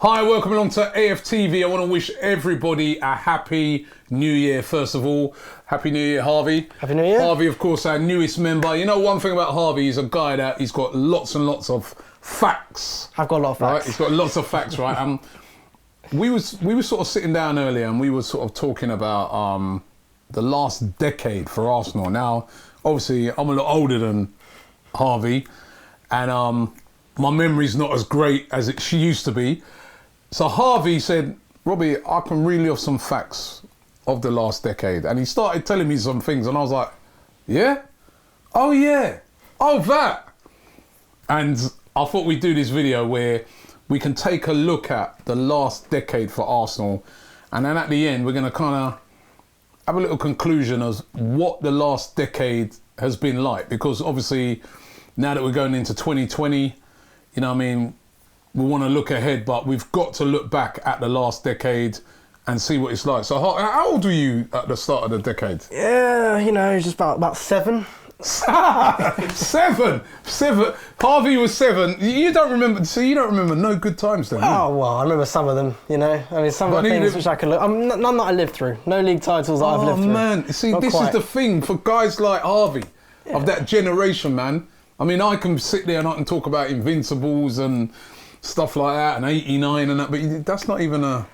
Hi, welcome along to AFTV. I want to wish everybody a happy new year, first of all. Happy New Year, Harvey. Happy New Year. Harvey, of course, our newest member. You know, one thing about Harvey, he's a guy that he's got lots and lots of facts. I've got a lot of facts. Right? He's got lots of facts, right? We were sort of sitting down earlier and we were sort of talking about the last decade for Arsenal. Now, obviously, I'm a lot older than Harvey and my memory's not as great as she used to be. So Harvey said, Robbie, I can reel you off some facts of the last decade. And he started telling me some things and I was like, yeah? Oh yeah, oh that. And I thought we'd do this video where we can take a look at the last decade for Arsenal. And then at the end, we're gonna kind of have a little conclusion of what the last decade has been like. Because obviously, now that we're going into 2020, you know what I mean, we want to look ahead, but we've got to look back at the last decade and see what it's like. So how old were you at the start of the decade? Yeah, you know, just about 7. Seven. Harvey was 7. You don't remember, so you don't remember no good times then? Oh, well, I remember some of them, you know. I mean, some of the things which I can look... none that I lived through. No league titles that I've lived through. Oh, man. See, this is the thing for guys like Harvey, of that generation, man. I mean, I can sit there and I can talk about Invincibles and stuff like that, and 89 and that, but that's not even a...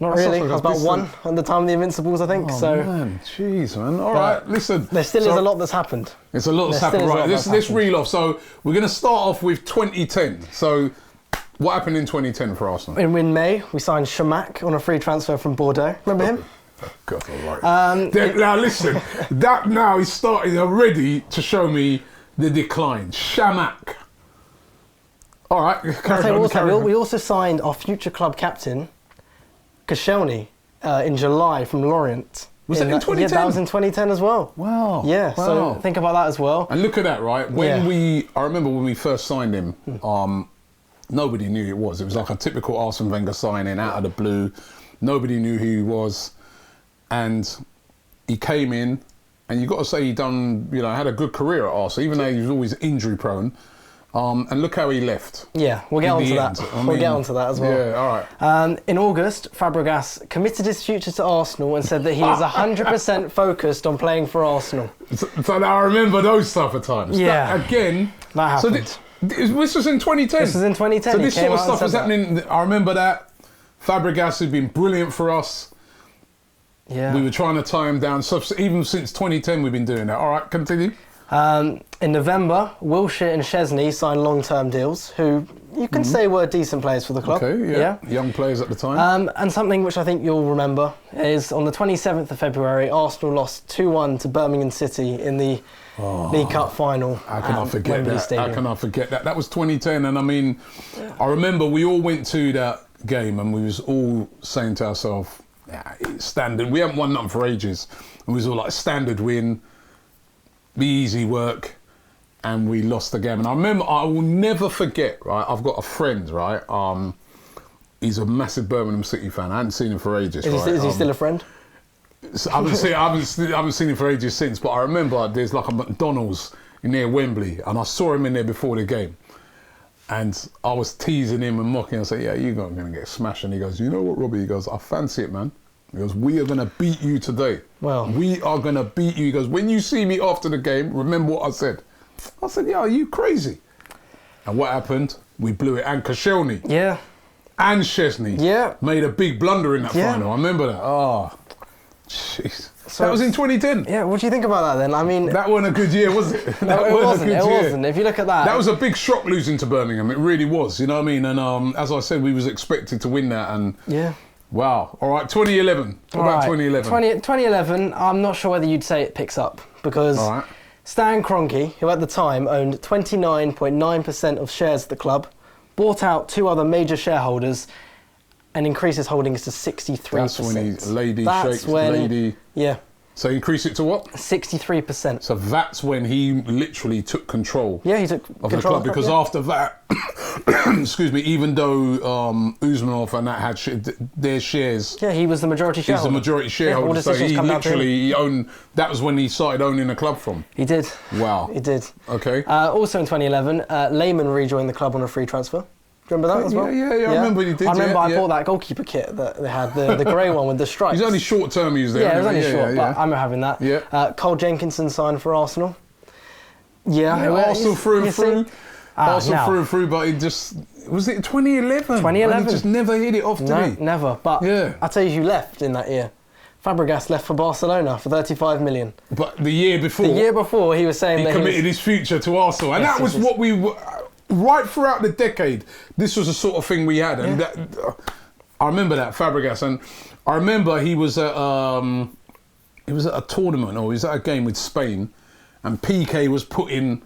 Not really. I was about 1 at the time of the Invincibles, I think. Oh, so, man. Jeez, man. All right, listen. There still is a lot that's happened. It's a lot that's happened, right. Let's reel off. So we're going to start off with 2010. So what happened in 2010 for Arsenal? In May, we signed Shamak on a free transfer from Bordeaux. Remember him? God, all right. Now, listen. That now is starting already to show me the decline. Shamak. All right, carry on. We also signed our future club captain, Koscielny, in July from Lorient. Was that in 2010? Yeah, that was in 2010 as well. Wow. Yeah, wow. So think about that as well. And look at that, right? I remember when we first signed him, nobody knew who it was. It was like a typical Arsene Wenger signing out of the blue. Nobody knew who he was. And he came in, and you've got to say he had a good career at Arsenal, even though he was always injury prone. And look how he left. Yeah, we'll get onto that. We'll get onto that as well. Yeah, all right. In August, Fabregas committed his future to Arsenal and said that he is 100% focused on playing for Arsenal. So now I remember those type of times. Yeah. That happened. So this was in 2010? This was in 2010. So this sort of stuff was happening. I remember that. Fabregas had been brilliant for us. Yeah. We were trying to tie him down. So even since 2010, we've been doing that. All right, continue. In November, Wilshere and Szczesny signed long-term deals, who you can say were decent players for the club. Okay, yeah. Young players at the time. And something which I think you'll remember is on the 27th of February, Arsenal lost 2-1 to Birmingham City in the League Cup final. How can I forget Wembley that? Stadium. How can I forget that? That was 2010, and I mean, I remember we all went to that game and we was all saying to ourselves, it's standard. We haven't won nothing for ages. And we was all like, standard win, be easy work, and we lost the game. And I remember, I will never forget, right, I've got a friend, right, he's a massive Birmingham City fan. I hadn't seen him for ages, Is he still a friend? So I haven't seen him for ages since, but I remember there's like a McDonald's near Wembley, and I saw him in there before the game. And I was teasing him and mocking. I said, yeah, you're going to get smashed. And he goes, you know what, Robbie? He goes, I fancy it, man. He goes, we are going to beat you today. Well, we are going to beat you. He goes, when you see me after the game, remember what I said. I said, yeah, are you crazy? And what happened? We blew it. And Koscielny. Yeah. And Szczesny. Made a big blunder in that final. I remember that. Oh, jeez. So that was in 2010. Yeah, what do you think about that then? I mean... That wasn't a good year, was it? It wasn't. If you look at that... That was a big shock losing to Birmingham. It really was, you know what I mean? And as I said, we was expected to win that. And wow. All right, 2011. What about 2011? 2011, I'm not sure whether you'd say it picks up. Because Stan Kroenke, who at the time owned 29.9% of shares of the club, bought out 2 other major shareholders and increased his holdings to 63%. That's when he Yeah. So he increased it to what? 63%. So that's when he literally took control. Yeah, he took of the club because after that, excuse me, even though Usmanov and that had their shares. Yeah, he was the majority shareholder. He's the majority shareholder, so he literally owned. That was when he started owning the club from. He did. Wow. He did. Okay. Also in 2011, Lehmann rejoined the club on a free transfer. Do you remember that as well? Yeah. I remember you did. I remember I yeah. bought that goalkeeper kit that they had, the grey one with the stripes. He's only short term, he was there. Yeah, it was only anyway. short, but I remember having that. Yeah. Cole Jenkinson signed for Arsenal. Yeah, Arsenal through and through. Arsenal through and through, but it just... Was it 2011? 2011. He just never hit it off, did he? Never. But I'll tell you who left in that year. Fabregas left for Barcelona for 35 million. But the year before... The year before, he was saying he that committed his future to Arsenal. And that was what we were... Right throughout the decade, this was the sort of thing we had. And I remember that, Fabregas. And I remember he was at a tournament, or he was at a game with Spain, and PK was putting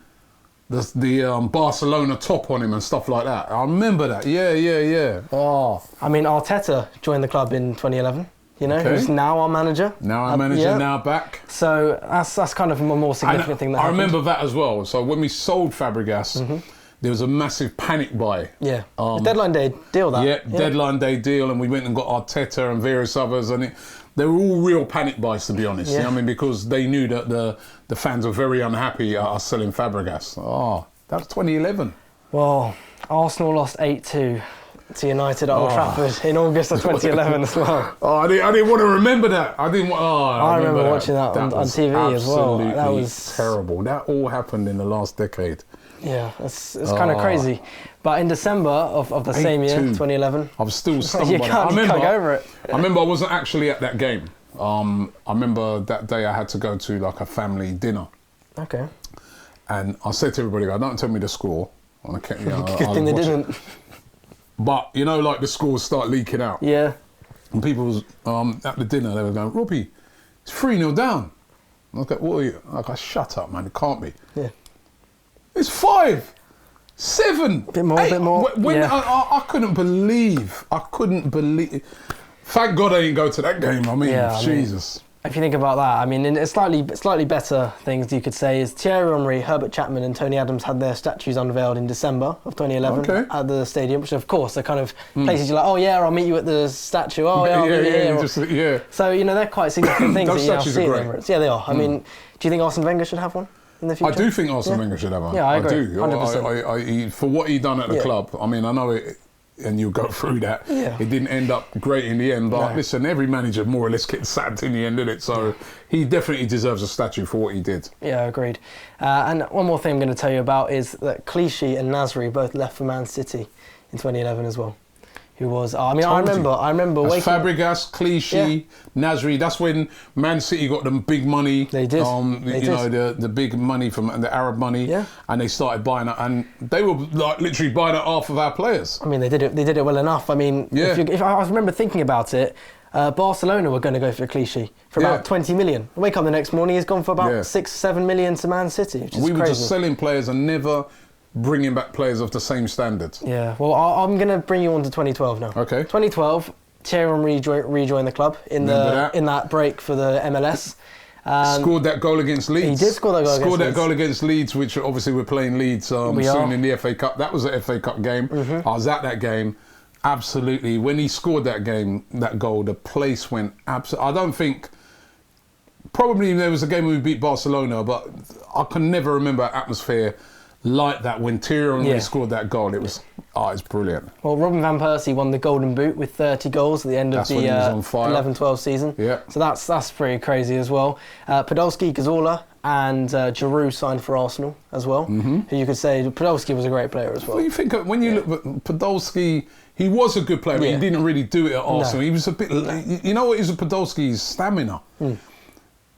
the Barcelona top on him and stuff like that. I remember that. Yeah. Oh. I mean, Arteta joined the club in 2011. You know, who's now our manager. Now back. So that's kind of a more significant thing that happened. I remember that as well. So when we sold Fabregas, there was a massive panic buy. Yeah, deadline day deal that. Yeah, deadline day deal, and we went and got Arteta and various others, and they were all real panic buys, to be honest. Yeah. You know what I mean, because they knew that the fans were very unhappy at us selling Fabregas. Oh, that was 2011. Well, Arsenal lost 8-2 to United at Old Trafford in August of 2011 as well. Oh, I didn't want to remember that. I remember watching that on TV as well. That was terrible. That all happened in the last decade. Yeah, it's kind of crazy. But in December of the same year, 2011... I'm still stunned you by can't, that. you can't go over it. I remember I wasn't actually at that game. I remember that day I had to go to like a family dinner. Okay. And I said to everybody, don't tell me the score. Good thing they didn't. But, you know, like the scores start leaking out. Yeah. And people was at the dinner, they were going, Robbie, it's 3-0 down. I was like, what are you? I go, shut up, man, it can't be. Yeah. It's 5, 7, bit more. I couldn't believe. Thank God I didn't go to that game. I mean, Jesus. If you think about that, I mean, in slightly better things you could say is Thierry Henry, Herbert Chapman and Tony Adams had their statues unveiled in December of 2011 at the stadium, which of course are kind of places you're like, oh yeah, I'll meet you at the statue. Oh yeah, I'll meet you here. So, you know, they're quite significant things that you now see at Emirates. Yeah, they are. I mean, do you think Arsene Wenger should have one in the future? I do think Arsene Wenger should have one. Yeah, I agree. I do. 100%. For what he done at the club, I mean, I know it, and you'll go through that. Yeah. It didn't end up great in the end, but listen, every manager more or less gets sacked in the end, didn't it? So he definitely deserves a statue for what he did. Yeah, agreed. And one more thing I'm going to tell you about is that Clichy and Nasri both left for Man City in 2011 as well. Who was? I remember waking Fabregas, Clichy, Nasri. That's when Man City got them big money. They did. The big money from the Arab money. Yeah. And they started buying it, and they were like literally buying it half of our players. I mean, they did it well enough. I mean, if I remember thinking about it, Barcelona were going to go for Clichy for about 20 million. I wake up the next morning, he's gone for about 6-7 million to Man City, which is crazy. We were just selling players and never bringing back players of the same standard. Yeah, well, I'm going to bring you on to 2012 now. Okay. 2012, Thierry Henry rejoined the club in that break for the MLS. Scored that goal against Leeds. He did score that goal against Leeds. Scored that goal against Leeds, which obviously we're playing Leeds soon in the FA Cup. That was the FA Cup game. I was at that game. Absolutely. When he scored that goal, the place went absolutely... I don't think... Probably there was a game when we beat Barcelona, but I can never remember atmosphere like that when Thierry Henry scored that goal. It was, it's brilliant. Well, Robin van Persie won the Golden Boot with 30 goals at the end of the 11-12 season. Yeah. So that's pretty crazy as well. Podolski, Cazorla and Giroud signed for Arsenal as well. Who you could say Podolski was a great player as well. Well, you think when you look at Podolski, he was a good player, but he didn't really do it at Arsenal. He was a bit, you know what is Podolski's stamina?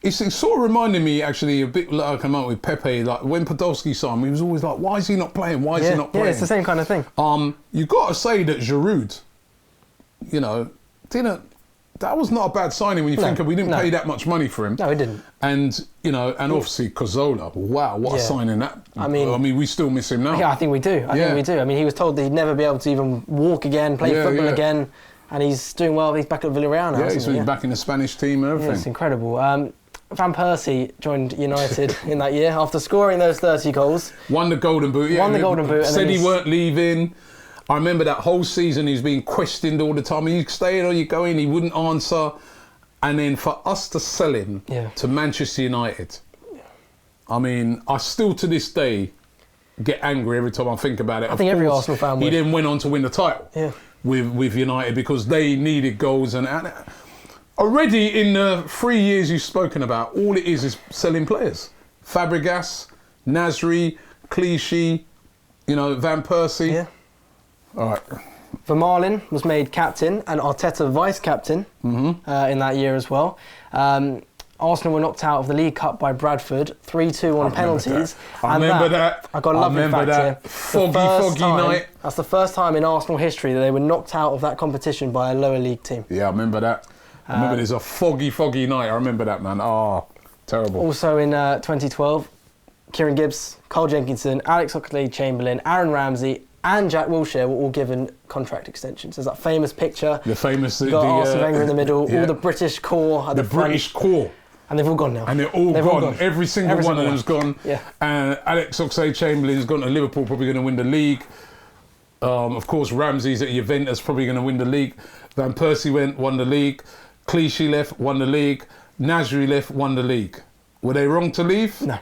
It's sort of reminding me, actually, a bit like I come out with Pepe. Like when Podolski signed, he was always like, "Why is he not playing? Why is he not playing?" Yeah, it's the same kind of thing. You got to say that Giroud, that was not a bad signing when you think of. We didn't pay that much money for him. No, we didn't. And and obviously Cazorla. Wow, what a signing that! I mean, we still miss him now. Yeah, I think we do. I think we do. I mean, he was told that he'd never be able to even walk again, play football again, and he's doing well. He's back at Villarreal now. Yeah, he's back in the Spanish team and everything. Yeah, it's incredible. Van Persie joined United in that year after scoring those 30 goals. Won the Golden Boot. Won the Golden Boot. Said he weren't leaving. I remember that whole season he's being questioned all the time. Are you staying or you going? He wouldn't answer. And then for us to sell him to Manchester United, I mean, I still to this day get angry every time I think about it. I think every Arsenal fan would. He then went on to win the title with United because they needed goals. And already in the 3 years you've spoken about, all it is selling players. Fabregas, Nasri, Clichy, Van Persie. Yeah. All right. Vermaelen was made captain and Arteta vice-captain in that year as well. Arsenal were knocked out of the League Cup by Bradford, 3-2 on penalties. I remember that. I got a lovely fact here. Foggy night. That's the first time in Arsenal history that they were knocked out of that competition by a lower league team. Yeah, I remember that. I remember there's a foggy night. I remember that, man. Oh, terrible. Also in 2012, Kieran Gibbs, Carl Jenkinson, Alex Oxlade-Chamberlain, Aaron Ramsey and Jack Wilshere were all given contract extensions. There's that famous picture. The famous... You've got Arsene Wenger in the middle, all the British core at the front. British core. And they've all gone now. And they're all gone. Every single one of them's gone. Yeah. And Alex Oxlade-Chamberlain's gone to Liverpool, probably going to win the league. Of course, Ramsey's at Juventus, probably going to win the league. Van Persie won the league. Clichy left, won the league. Nasri left, won the league. Were they wrong to leave? No.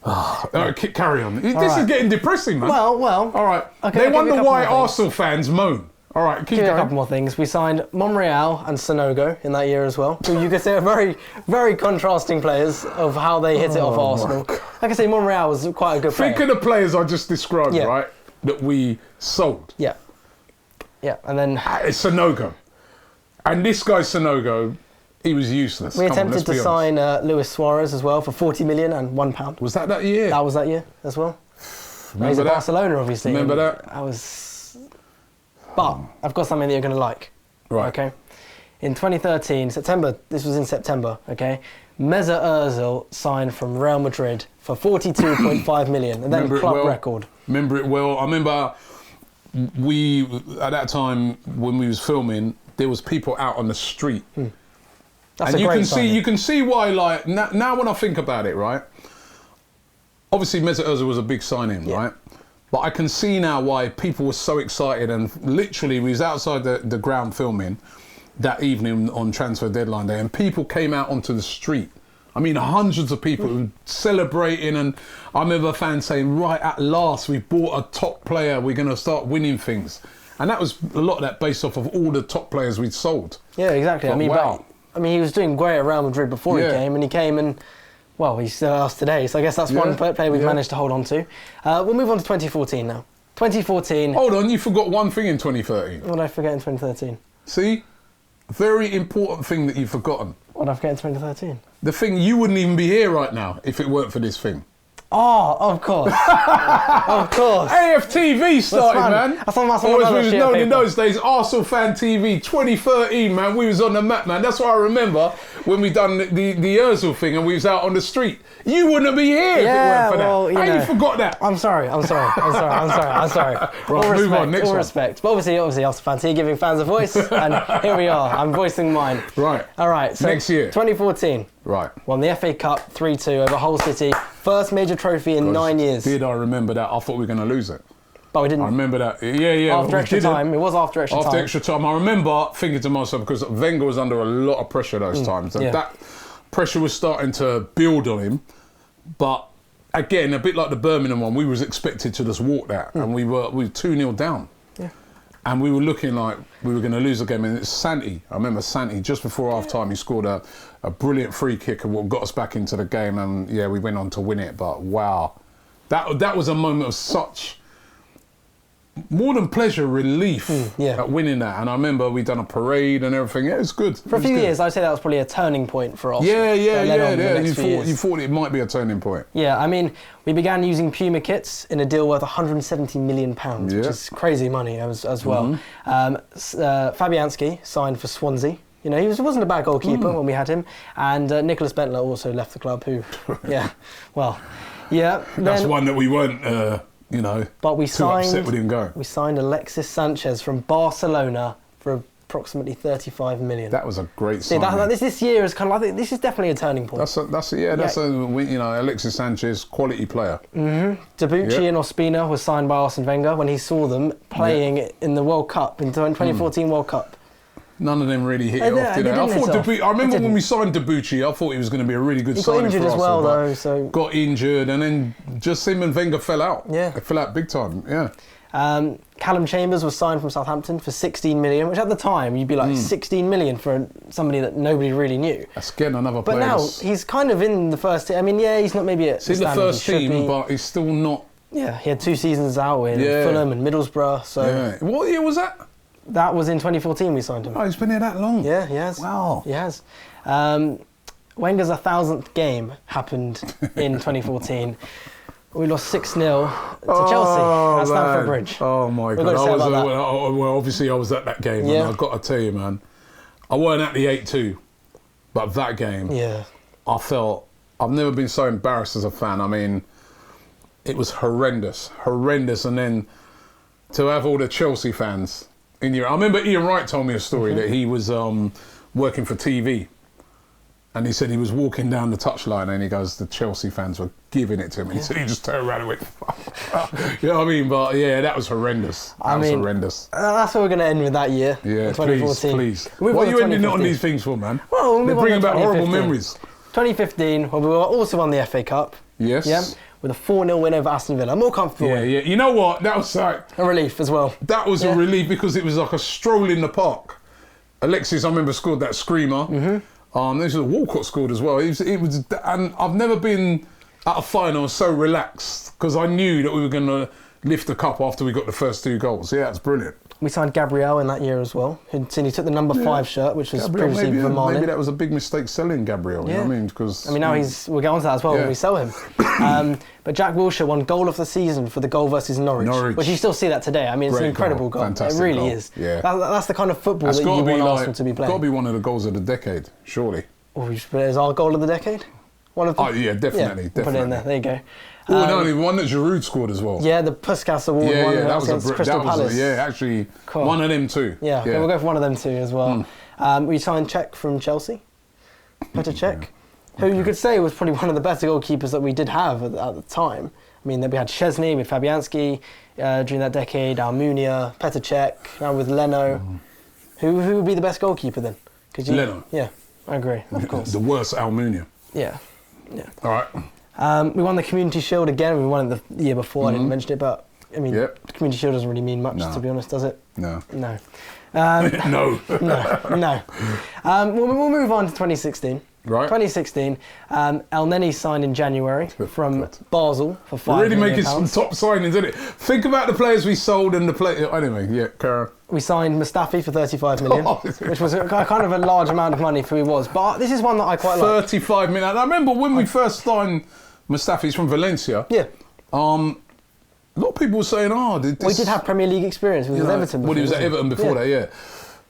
All right, carry on. This is getting depressing, man. Well. All right. Okay, they wonder why Arsenal fans moan. All right, keep going. A couple more things. We signed Monreal and Sonogo in that year as well. So you could say are very, very contrasting players of how they hit it off Arsenal. Like I say, Monreal was quite a good player. Think of the players I just described, right? That we sold. Yeah. Yeah, and then... It's Sonogo. And this guy, Sonogo, he was useless. We attempted to sign Luis Suarez as well for 40 million and £1. Was that year? That was that year as well. He's at Barcelona, obviously. Remember that? But I've got something that you're going to like. Right. Okay. In 2013, September, this was in September, okay, Mesut Ozil signed from Real Madrid for 42.5 million, and then club record. Remember it well. I remember at that time when we was filming, there was people out on the street. That's and you can see why, like, now when I think about it, right, obviously Mesut Ozil was a big signing, right? But I can see now why people were so excited, and literally we was outside the ground filming that evening on transfer deadline day, and people came out onto the street. I mean, hundreds of people celebrating, and I remember fans saying, right, at last, we bought a top player, we're going to start winning things. And that was a lot of that based off of all the top players we'd sold. Yeah, exactly. But, wow. He was doing great at Real Madrid before he came, and he's still at us today. So I guess that's one player we've managed to hold on to. We'll move on to 2014 now. 2014... Hold on, you forgot one thing in 2013. What did I forget in 2013? See? Very important thing that you've forgotten. What did I forget in 2013? The thing, you wouldn't even be here right now if it weren't for this thing. Oh, of course. Of course. AFTV started, man. That's on or as we was known in those days, Arsenal Fan TV, 2013, man. We was on the map, man. That's what I remember when we done the Ozil thing and we was out on the street. You wouldn't be here if it weren't for that. How you forgot that? I'm sorry. Right, move on, next one. Respect. But obviously Arsenal Fan TV giving fans a voice, and here we are. I'm voicing mine. Right. All right. So next year. 2014. Right. Won the FA Cup 3-2 over Hull City. First major trophy in 9 years. Did I remember that? I thought we were going to lose it. But we didn't. I remember that. Yeah. After extra time. It was after extra time. After extra time. I remember thinking to myself, because Wenger was under a lot of pressure those times. And that pressure was starting to build on him. But again, a bit like the Birmingham one, we was expected to just walk that. And we were 2-0 down. Yeah. And we were looking like we were going to lose the game. And it's Santi. I remember Santi, just before half-time, he scored a brilliant free kick and what got us back into the game. And, yeah, we went on to win it. But, wow. That was a moment of such... more than pleasure, relief at winning that. And I remember we'd done a parade and everything. Yeah, it was good. For a few years, I'd say that was probably a turning point for us. Yeah. You thought it might be a turning point. Yeah, I mean, we began using Puma kits in a deal worth £170 million, which is crazy money as well. Fabianski signed for Swansea. You know, he wasn't a bad goalkeeper when we had him. And Nicholas Bentler also left the club, who, That's one that we weren't... but we signed, upset with him going. We signed Alexis Sanchez from Barcelona for approximately 35 million. That was a great signing. This year is kind of, I think this is definitely a turning point. Alexis Sanchez, quality player. Debuchy and Ospina was signed by Arsene Wenger when he saw them playing in the World Cup, in the 2014 World Cup. None of them really hit it off, did they? I remember when we signed Debuchy, I thought he was going to be a really good signing for us. He got injured as well, though. So got injured, and then just him and Wenger fell out. Yeah. They fell out big time, yeah. Callum Chambers was signed from Southampton for 16 million, which at the time, you'd be like, 16 million for somebody that nobody really knew. That's again another player. But now, he's kind of in the first team. I mean, yeah, he's not maybe at the first team, but he's still not... Yeah, he had 2 seasons out with Fulham and Middlesbrough, so... Yeah. What year was that? That was in 2014 we signed him. Oh, he's been here that long? Yeah, he has. Wow. He has. Wenger's 1,000th game happened in 2014. We lost 6-0 to Chelsea at Stamford Bridge. Oh, my God. Well, obviously, I was at that game, and I've got to tell you, man, I weren't at the 8-2, but that game, I felt... I've never been so embarrassed as a fan. I mean, it was horrendous, and then to have all the Chelsea fans... I remember Ian Wright told me a story that he was working for TV, and he said he was walking down the touchline and he goes, the Chelsea fans were giving it to him, and he said he just turned around and went, you know what I mean? But yeah, that was horrendous. Horrendous. That's where we're going to end with that year. Yeah, 2014. please. What are you ending on these things for, man? Well, they're bringing back horrible memories. 2015, well, we were also won the FA Cup. Yes. Yeah. With a 4-0 win over Aston Villa. More comfortable win. Yeah. You know what? That was like... a relief as well. That was a relief because it was like a stroll in the park. Alexis, I remember, scored that screamer. This was Walcott scored as well. It was, and I've never been at a final so relaxed because I knew that we were going to lift the cup after we got the first 2 goals. Yeah, it's brilliant. We signed Gabriel in that year as well. He took the number 5 shirt, which was previously for Marlin. Maybe that was a big mistake selling Gabriel. You know what I mean? Because now we'll get on to that as well when we sell him. But Jack Wilshere won goal of the season for the goal versus Norwich. Which you still see that today. I mean, it's an incredible goal. Fantastic it really goal. is. Yeah. That's the kind of football that you want Arsenal to be playing. Got to be one of the goals of the decade, surely. Oh, is our goal of the decade? One of them? Oh yeah, definitely. Put it in there. There you go. The one that Giroud scored as well. Yeah, the Puskas Award one. Yeah, that was Crystal Palace. Actually, one of them too. Yeah, we'll go for one of them too as well. We signed Cech from Chelsea. Petr Cech, who you could say was probably one of the better goalkeepers that we did have at the time. I mean, we had Szczesny, with Fabianski during that decade, Almunia, Petr Cech, now with Leno. Who would be the best goalkeeper then? Leno. Yeah, I agree, of course. The worst Almunia. Yeah. All right. We won the Community Shield again. We won it the year before. I didn't mention it, but I mean, the Community Shield doesn't really mean much, to be honest, does it? No. No. No. No. We'll move on to 2016. Right. 2016, El Neni signed in January from Basel for £5 million. We're really making some top signings, isn't it? Think about the players we sold and the players... Anyway, Karen. We signed Mustafi for 35 million, which was kind of a large amount of money for who he was. But this is one that I quite like. 35 million. I remember when we first signed Mustafi's from Valencia. Yeah. A lot of people were saying, we did have Premier League experience with Everton before. Well, he was at Everton before that, yeah.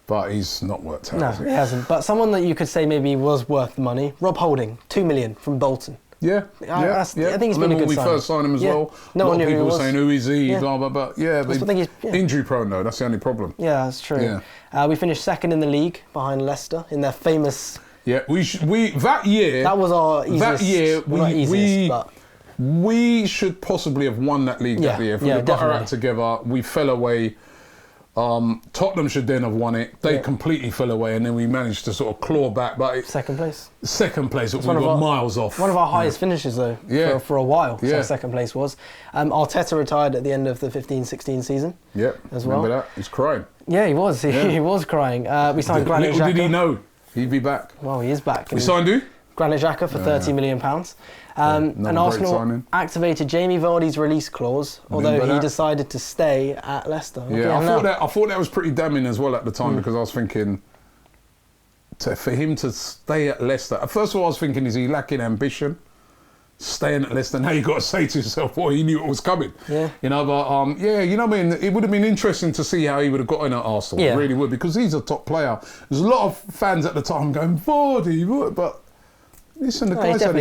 But he's not worked out. No, he hasn't. But someone that you could say maybe was worth the money, Rob Holding, 2 million from Bolton. Yeah. I think he's been a good signing. When we first signed him as well, no one knew people who he were was. saying, who is he, blah, blah, blah. Yeah, but injury prone though, that's the only problem. Yeah, that's true. Yeah. We finished second in the league behind Leicester in their famous... Yeah, that year... That was our easiest... That year, we should possibly have won that league that year. If we had got our act together, we fell away. Tottenham should then have won it. They completely fell away, and then we managed to sort of claw back. But second place, but we were miles off. One of our highest finishes, though, for a while. So second place was. Arteta retired at the end of the 15-16 season. Yep, as well. Remember that? He's crying. Yeah, he was. He was crying. We signed Granit Xhaka. Little did he know he'd be back. Well, he is back. We signed who? Granit Xhaka for £30 million. And Arsenal activated Jamie Vardy's release clause, although he decided to stay at Leicester. Yeah, I thought that was pretty damning as well at the time because I was thinking for him to stay at Leicester. First of all, I was thinking, is he lacking ambition? Staying at Leicester, now you've got to say to yourself, well, he knew it was coming. Yeah. You know, but you know what I mean? It would have been interesting to see how he would have got in at Arsenal. It really would, because he's a top player. There's a lot of fans at the time going, Vardy, but listen, the guy said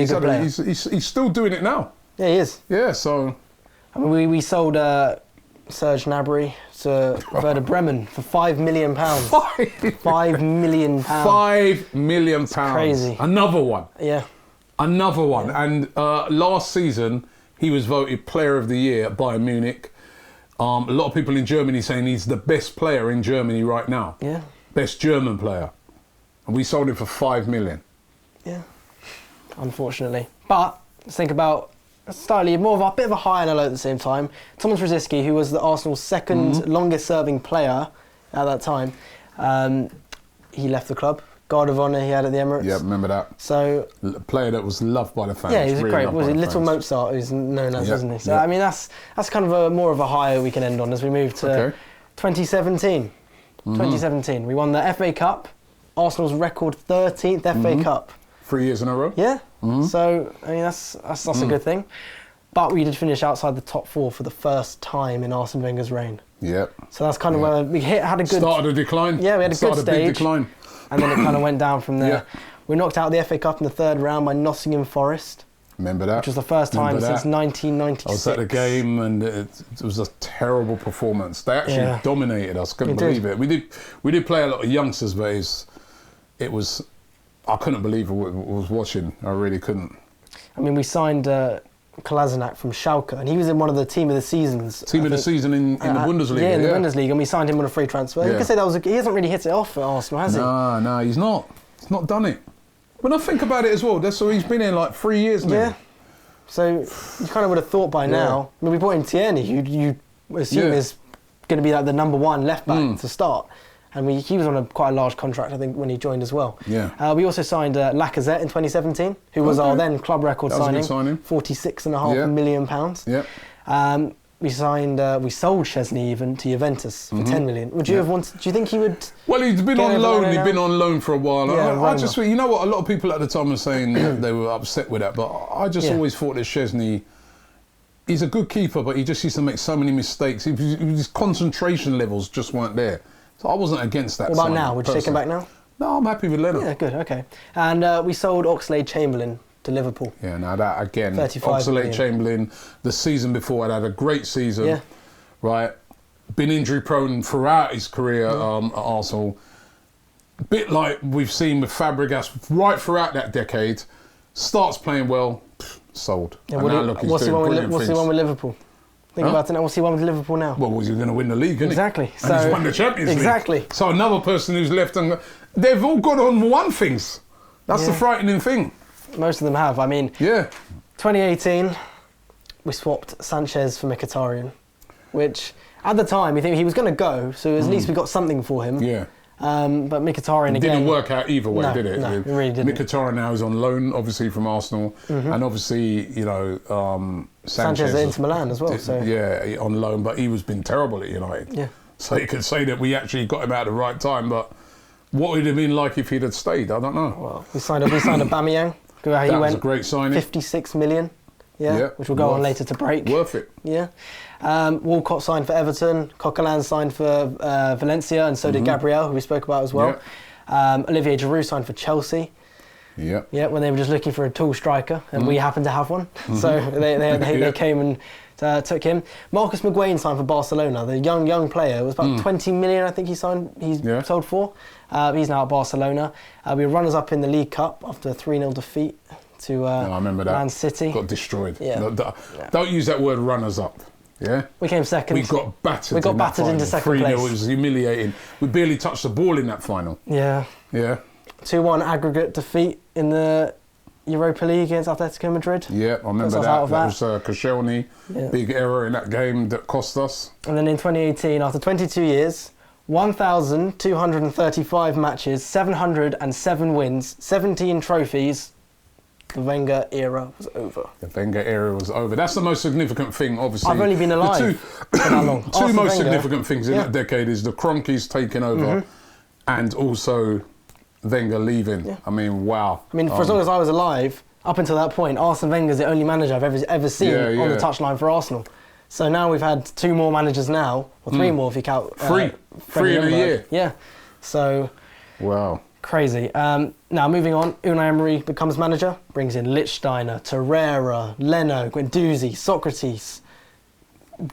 he's still doing it now. Yeah, he is. Yeah, so... I mean, we sold Serge Gnabry to Werder Bremen for £5 million. £5 million. £5 million. Crazy. Another one. Yeah. Another one. Yeah. And last season, he was voted Player of the Year at Bayern Munich. A lot of people in Germany saying he's the best player in Germany right now. Yeah. best German player, and we sold him for 5 million. Yeah, unfortunately. But let's think about slightly more of a bit of a high and a low at the same time. Thomas Rosicky, who was the Arsenal's second longest-serving player at that time, he left the club. Guard of honour he had at the Emirates. Yeah, remember that. So a player that was loved by the fans. yeah, he was really great. loved Was by he the Little fans. Mozart, who's known as, Yeah, isn't he? So yeah. I mean, that's kind of a more of a high we can end on as we move to 2017. 2017, we won the FA Cup, Arsenal's record 13th FA Cup. 3 years in a row. Yeah. So I mean, that's a good thing. But we did finish outside the top 4 for the first time in Arsene Wenger's reign. Yep. So that's kind of where we had a good Started a decline. Yeah, we had a good Started stage. a big decline. And then it kind of went down from there. Yeah. We knocked out the FA Cup in the 3rd round by Nottingham Forest, Remember that? which was the first time since 1996. I was at the game and it was a terrible performance. They actually dominated us. Couldn't They believe did. it. We did play a lot of youngsters, but it was I couldn't believe what I was watching. I really couldn't. I mean, we signed Kolasinac from Schalke, and he was in one of the team of the seasons. Team of the season in the Bundesliga. Yeah, in the Bundesliga, and we signed him on a free transfer. You Yeah. could say he hasn't really hit it off at Arsenal, has he? No, he's not. He's not done it. When I think about it as well, so he's been here like 3 years now. Yeah. So you kind of would have thought by now. I mean, we brought in Tierney, who you assume is going to be like the number 1 left back to start. And he was on quite a large contract, I think, when he joined as well. Yeah. We also signed Lacazette in 2017, who was our then club record That was a signing. good signing. £46.5 million. Yeah. We sold Chesney even to Juventus for 10 million. Would you have wanted? Do you think he would? Well, he's been on loan. He'd been on loan for a while. Yeah, I just, you know what? A lot of people at the time were saying they were upset with that, but I just always thought that Chesney, he's a good keeper, but he just used to make so many mistakes. His concentration levels just weren't there. So I wasn't against that. What about now? Would you take him back now? No, I'm happy with Leno. Yeah, good. Okay. And we sold Oxlade-Chamberlain to Liverpool. Yeah, now that again, 35 million. Oxlade-Chamberlain, the season before had a great season. Yeah. Right, been injury prone throughout his career at Arsenal. Bit like we've seen with Fabregas right throughout that decade. Starts playing well, sold. Yeah, and now look, he's what's he doing won brilliant with Liverpool? Think about it now. What's he won with Liverpool now? Well, was he going to win the league, isn't Exactly. he? And he's won the Champions League. Exactly. So another person who's left, and they've all got on one things. That's the frightening thing. Most of them have. I mean, 2018, we swapped Sanchez for Mkhitaryan, which at the time we think he was going to go, so at least we got something for him. Yeah. But Mkhitaryan again... Didn't work out either way, did it? No, it really didn't. Mkhitaryan now is on loan, obviously, from Arsenal. And obviously, you know, Sanchez at Inter Milan as well. Yeah, on loan, but he was been terrible at United. Yeah. So you could say that we actually got him out at the right time, but what would it have been like if he'd have stayed? I don't know. Well, we signed Aubameyang. That was a great signing. 56 million. Yeah, which will go on later to break. Worth it. Yeah. Walcott signed for Everton. Coquelin signed for Valencia, and so did Gabriel, who we spoke about as well. Olivier Giroud signed for Chelsea. Yeah. Yeah, when they were just looking for a tall striker, and we happened to have one. So they came and took him. Marcus Maguire signed for Barcelona. The young player. It was about 20 million, I think he signed. He's sold for. He's now at Barcelona. We were runners-up in the League Cup after a 3-0 defeat to I remember that. Man City. Got destroyed. Yeah. Don't use that word runners-up. Yeah, we came second. We got battered. We got battered into second place. 3-0. It was humiliating. We barely touched the ball in that final. Yeah. 2-1 aggregate defeat in the Europa League against Atletico Madrid. Yeah, I remember that. That was Koscielny. Big error in that game that cost us. And then in 2018, after 22 years, 1,235 matches, 707 wins, 17 trophies. The Wenger era was over. The Wenger era was over. That's the most significant thing, obviously. I've only been alive for that long. Two most significant things in that decade is the Kroenkes taking over and also Wenger leaving. Yeah. I mean, wow. I mean, for as long as I was alive, up until that point, Arsene Wenger's the only manager I've ever seen on the touchline for Arsenal. So now we've had 2 more managers now, or 3 more if you count. 3 in a year. Yeah. So. Wow. Crazy. Now moving on, Unai Emery becomes manager, brings in Lichtsteiner, Torreira, Leno, Guendouzi, Socrates.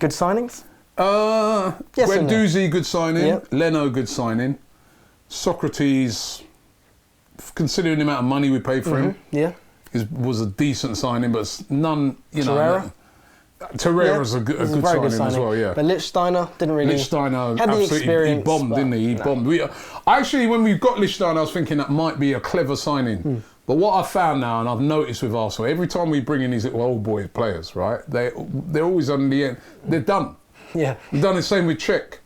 Good signings? Yes Guendouzi, good signing. Yep. Leno, good signing. Socrates, considering the amount of money we paid for him, was a decent signing, but none, you know. Torreira? Torreira's a good signing as well, yeah. But Lichtsteiner didn't really... Lichtsteiner, had the experience. He bombed, didn't he? He bombed. Actually, when we got Lichtsteiner, I was thinking that might be a clever signing. But what I've found now, and I've noticed with Arsenal, every time we bring in these little old boy players, right, they're always on the end. They're done. Yeah. We've done the same with Czech.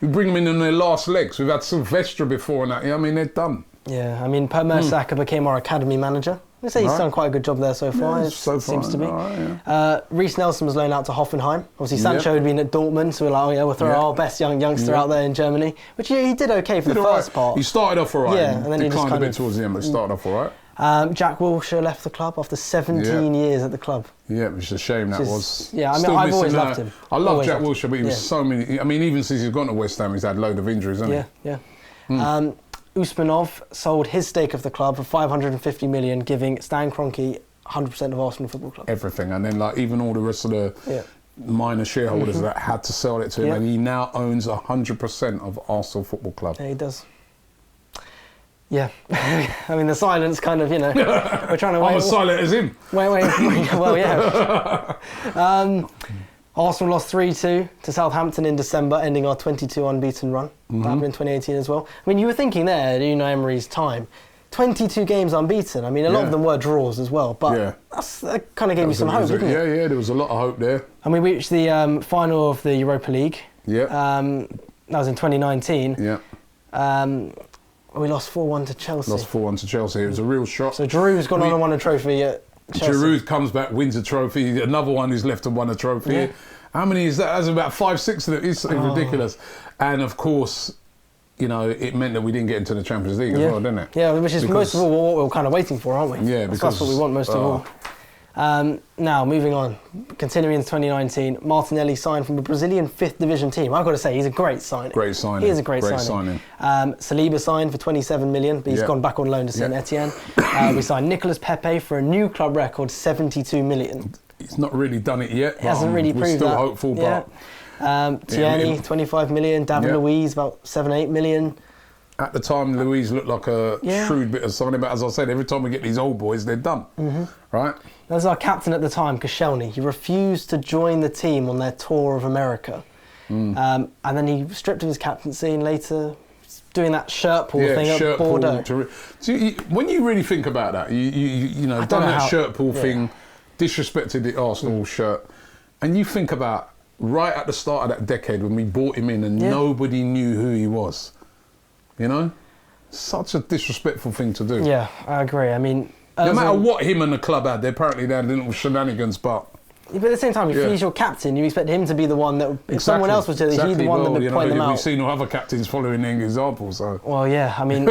We bring them in on their last legs. We've had Sylvestre before and that. I mean, they're done. Yeah, I mean, Per Mertesacker became our academy manager. I'd say he's done quite a good job there so far. Yeah, seems to be. Right, Reece Nelson was loaned out to Hoffenheim. Obviously, Sancho had been at Dortmund, so we're like, we'll throw our best youngster out there in Germany, which he did okay for the first part. He started off all right. Yeah, and then he declined a bit towards the end, but started off all right. Jack Wilshere left the club after 17 years at the club. Yeah, it was a shame that was. Yeah, I mean, I've always loved him. I love Jack Wilshere, but he was so many. I mean, even since he's gone to West Ham, he's had a load of injuries, hasn't he? Yeah. Usmanov sold his stake of the club for 550 million, giving Stan Kroenke 100% of Arsenal Football Club. Everything, and then like even all the rest of the minor shareholders that had to sell it to him, and he now owns 100% of Arsenal Football Club. Yeah, he does. Yeah, I mean the silence kind of, we're trying to wait. I'm as silent as him. Wait. Well, yeah. Arsenal lost 3-2 to Southampton in December, ending our 22 unbeaten run. That happened in 2018 as well. I mean, you were thinking there, Unai Emery's time, 22 games unbeaten. I mean, a lot of them were draws as well, but that kind of gave you some hope, didn't it? Yeah, there was a lot of hope there. And we reached the final of the Europa League. Yeah. That was in 2019. Yeah. We lost 4-1 to Chelsea. Lost 4-1 to Chelsea. It was a real shock. So Giroud's gone on and won a trophy at Chelsea. Giroud comes back, wins a trophy. Another one who's left and won a trophy. Yeah. How many is that? That's about 5-6 of it. It's ridiculous. And of course, it meant that we didn't get into the Champions League as well, didn't it? Yeah, which is most of all what we're kind of waiting for, aren't we? Yeah, because that's what we want most of all. Now, moving on, continuing in 2019, Martinelli signed from the Brazilian 5th Division team. I've got to say, he's a great signing. Great signing. He is a great signing. Saliba signed for 27 million, but he's gone back on loan to Saint Etienne. We signed Nicolas Pepe for a new club record, 72 million. He's not really done it yet. He hasn't really proved that. We're still hopeful, but... Tierney, 25 million. David Luiz, about 7-8 million. At the time, Luiz looked like a shrewd bit of signing, but as I said, every time we get these old boys, they're done. Right? There's our captain at the time, Koscielny. He refused to join the team on their tour of America. And then he stripped of his captaincy and later doing that shirt pull thing at Bordeaux. When you really think about that, done that shirt pull thing, disrespected the Arsenal shirt, and you think about right at the start of that decade when we brought him in and nobody knew who he was. Such a disrespectful thing to do. Yeah, I agree. I mean, no matter what him and the club had, they had little shenanigans, but at the same time, if he's your captain, you expect him to be the one that, if someone else was doing it, he's the one that would point them out. We've seen other captains following their example, so. Well, yeah, I mean,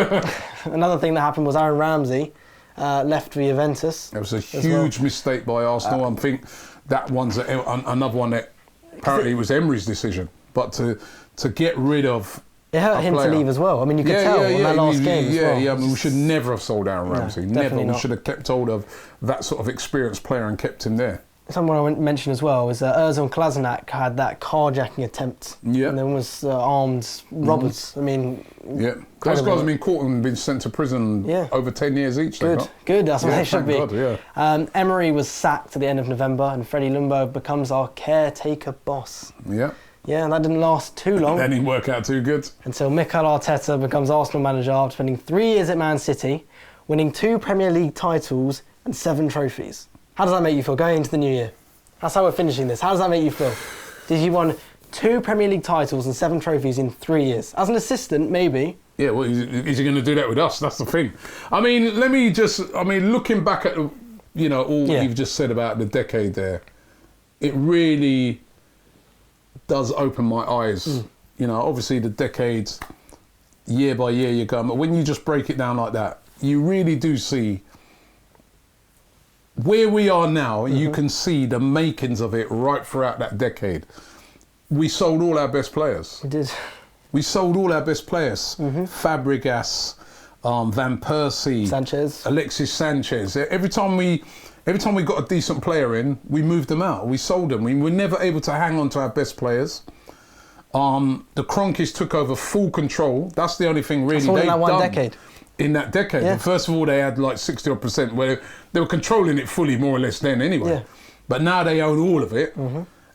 another thing that happened was Aaron Ramsey left for Juventus. It was a huge mistake by Arsenal. I think that one's another one that apparently was Emery's decision, but to get rid of. It hurt him to leave as well. I mean, you could tell in that last game as well. Yeah, I mean, we should never have sold Aaron Ramsey. Never. Not. We should have kept hold of that sort of experienced player and kept him there. Someone I want to mention as well is Ozil Kolasinac had that carjacking attempt. Yeah. And then was armed robbers. I mean... Yeah. Those guys have been caught and been sent to prison over 10 years each. Good. That's what they should be. God, Emery was sacked at the end of November and Freddie Ljungberg becomes our caretaker boss. Yeah. Yeah, and that didn't last too long. That didn't work out too good. Until Mikel Arteta becomes Arsenal manager after spending 3 years at Man City, winning 2 Premier League titles and 7 trophies. How does that make you feel going into the new year? That's how we're finishing this. How does that make you feel? Did you won 2 Premier League titles and 7 trophies in 3 years? As an assistant, maybe. Yeah, well, is he going to do that with us? That's the thing. I mean, looking back at, all you've just said about the decade there, it really does open my eyes. Obviously the decades, year by year you're going, but when you just break it down like that, you really do see where we are now. You can see the makings of it right throughout that decade. We sold all our best players. We did. We sold all our best players. Fabregas, Van Persie, Sanchez, Alexis Sanchez. Every time we got a decent player in, we moved them out. We sold them. We were never able to hang on to our best players. The Kroenkes took over full control. That's the only thing really they've done. In that decade. Yeah. First of all, they had like 60% where they were controlling it fully, more or less then anyway. but now they own all of it.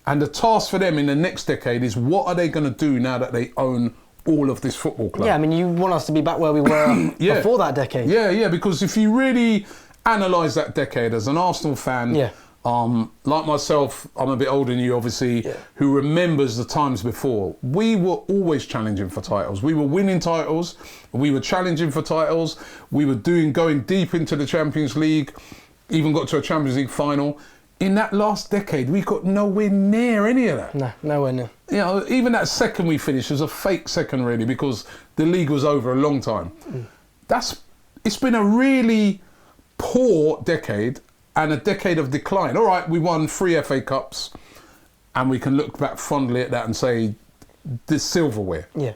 And the task for them in the next decade is, what are they going to do now that they own all of this football club? Yeah, I mean, you want us to be back where we were before that decade. Yeah, because if you really analyse that decade as an Arsenal fan, like myself, I'm a bit older than you, obviously, who remembers the times before. We were always challenging for titles. We were winning titles. We were challenging for titles. We were going deep into the Champions League, even got to a Champions League final. In that last decade, we got nowhere near any of that. No, nowhere near. You know, even that second we finished was a fake second, really, because the league was over a long time. It's been a really poor decade and a decade of decline. All right, we won 3 FA Cups, and we can look back fondly at that and say, this silverware. Yeah.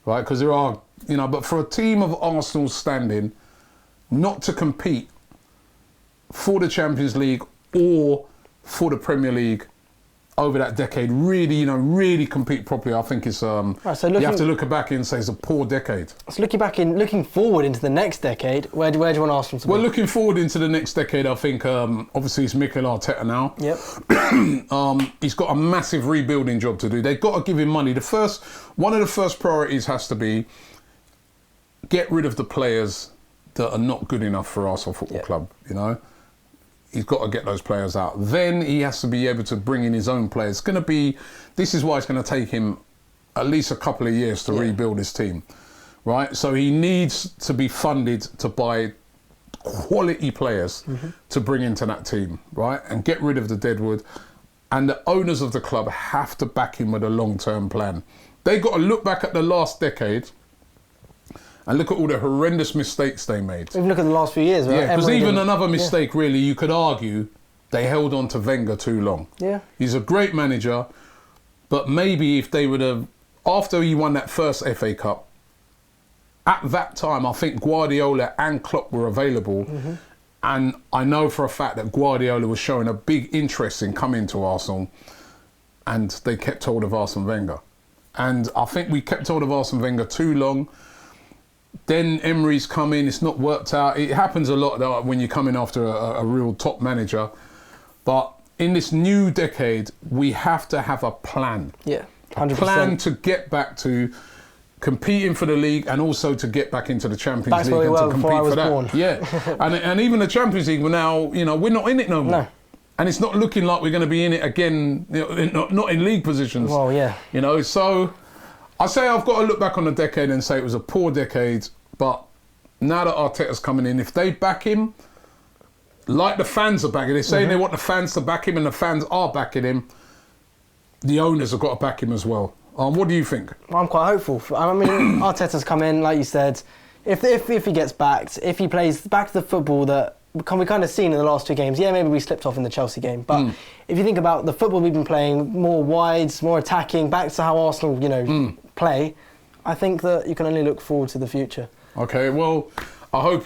Right, because there are, you know, but for a team of Arsenal's standing, not to compete for the Champions League or for the Premier League over that decade, really compete properly, I think it's right, so you have to look back and say it's a poor decade. So looking forward into the next decade, where do you want Arsenal to be? Well, looking forward into the next decade, I think obviously it's Mikel Arteta now. Yep. He's got a massive rebuilding job to do. They've got to give him money. One of the first priorities has to be get rid of the players that are not good enough for Arsenal Football Club, you know. He's got to get those players out. Then he has to be able to bring in his own players. This is why it's going to take him at least a couple of years to rebuild his team, right? So he needs to be funded to buy quality players to bring into that team, right? And get rid of the deadwood. And the owners of the club have to back him with a long-term plan. They've got to look back at the last decade and look at all the horrendous mistakes they made. Even look at the last few years, right? Yeah, because even another mistake, really, you could argue they held on to Wenger too long. Yeah. He's a great manager, but maybe if they would have, after he won that first FA Cup, at that time, I think Guardiola and Klopp were available. And I know for a fact that Guardiola was showing a big interest in coming to Arsenal, and they kept hold of Arsene Wenger. And I think we kept hold of Arsene Wenger too long. Then Emery's come in, it's not worked out. It happens a lot when you come in after a real top manager. But in this new decade, we have to have a plan. Yeah, 100%. A plan to get back to competing for the league and also to get back into the Champions League and to compete for that. Born. Yeah, and even the Champions League, now, we're not in it no more. No. And it's not looking like we're going to be in it again, not in league positions. Well, yeah. So I say I've got to look back on the decade and say it was a poor decade, but now that Arteta's coming in, if they back him, like the fans are backing, they're saying they want the fans to back him and the fans are backing him, the owners have got to back him as well. What do you think? I'm quite hopeful. I mean, Arteta's come in, like you said, if he gets backed, if he plays back to the football that we kind of seen in the last 2 games, maybe we slipped off in the Chelsea game, but if you think about the football we've been playing, more wides, more attacking, back to how Arsenal, play, I think that you can only look forward to the future. Okay, well, I hope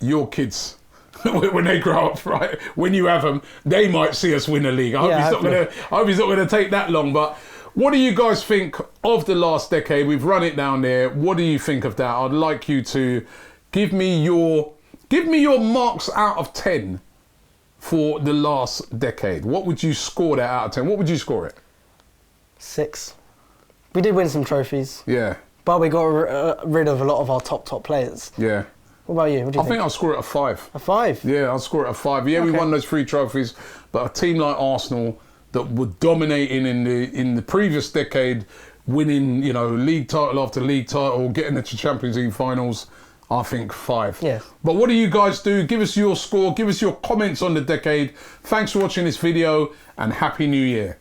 your kids, when they grow up, right, when you have them, they might see us win the league. I hope he's not going to take that long. But what do you guys think of the last decade? We've run it down there. What do you think of that? I'd like you to give me your marks out of 10 for the last decade. What would you score that out of 10? What would you score it? 6. We did win some trophies. Yeah. But we got rid of a lot of our top players. Yeah. What about you? What do you think? I think I'll score it a 5. A 5? Yeah, I'll score it a 5. Yeah, okay. We won those 3 trophies, but a team like Arsenal that were dominating in the previous decade, winning, league title after league title, getting into Champions League finals, I think 5. Yeah. But what do you guys do? Give us your score. Give us your comments on the decade. Thanks for watching this video and Happy New Year.